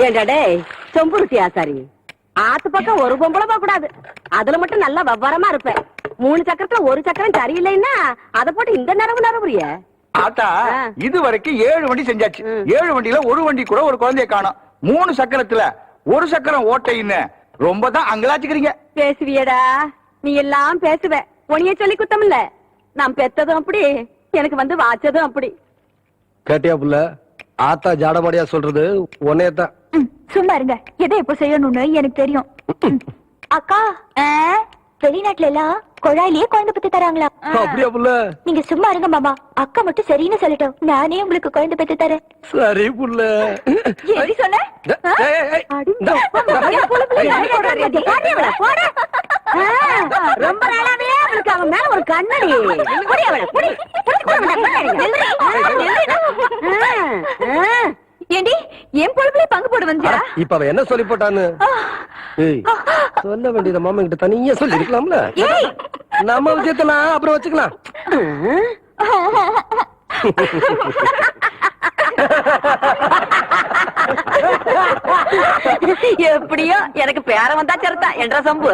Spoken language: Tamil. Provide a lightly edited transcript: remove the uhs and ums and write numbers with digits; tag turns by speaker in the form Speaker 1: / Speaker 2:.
Speaker 1: ஏண்டாடே சொம்புருத்தி ஆசாரி, ஆத்து பக்கம் ஒரு பொம்பளை போக கூடாது. அதுல மட்டும் நல்லா விவரமா இருப்பேன். 3 சக்கரத்துல ஒரு சக்கரம் சரியில்லைன்னா அதை போட்டு இந்த நரவுறிய.
Speaker 2: ஆத்தா இது வரைக்கும் 7 வண்டி செஞ்சாச்சு. 7 வண்டியில ஒரு வண்டி கூட ஒரு குழந்தைய காணோம். 3 சக்கரத்துல ஒரு சக்கரம் ஓட்டைன்னு ரொம்ப தான் அங்கலாச்சுக்கிறீங்க.
Speaker 1: பேசுவியடா, நீ எல்லாம் பேசுவ. உனிய சொல்லி குத்தம் இல்ல. நான் பெத்ததும் அப்படி, எனக்கு வந்து வாச்சதும் அப்படி.
Speaker 3: கேட்டியா புள்ள? ஆத்தா ஜாடமாடியா சொல்றது உன்னையத்தான்.
Speaker 4: சும்மா இருங்க. எதை எப்ப செய்யணும்னு எனக்கு தெரியும். அக்கா, வெளிநாட்டுல எல்லாம் குழாயிலேயே குழந்தை பத்தி தராங்களா?
Speaker 3: அப்படியா புள்ள?
Speaker 4: நீங்க சும்மா இருங்க மாமா. அக்கா மட்டும் சரின்னு சொல்லட்டும், நானே உங்களுக்கு குழந்தை பத்தி தரேன்.
Speaker 3: சரி புள்ள.
Speaker 4: எப்படி சொன்ன?
Speaker 1: ரொம்ப நாளாவே அவளுக்கு அவன் மேல ஒரு கண்ணடி.
Speaker 4: ஏண்டி என் பொழுப்புல பங்கு போட வந்தியா?
Speaker 3: இப்ப அவ என்ன சொல்லி போட்டான்னு சொல்ல வேண்டியத மாமா கிட்ட தனியா சொல்லி இருக்கலாம்ல. நம்ம விஷயத்த நான் அப்புறம் வச்சுக்கலாம்.
Speaker 1: எப்படியோ எனக்கு பேர வந்தா சரிதான் என்ற சம்பு.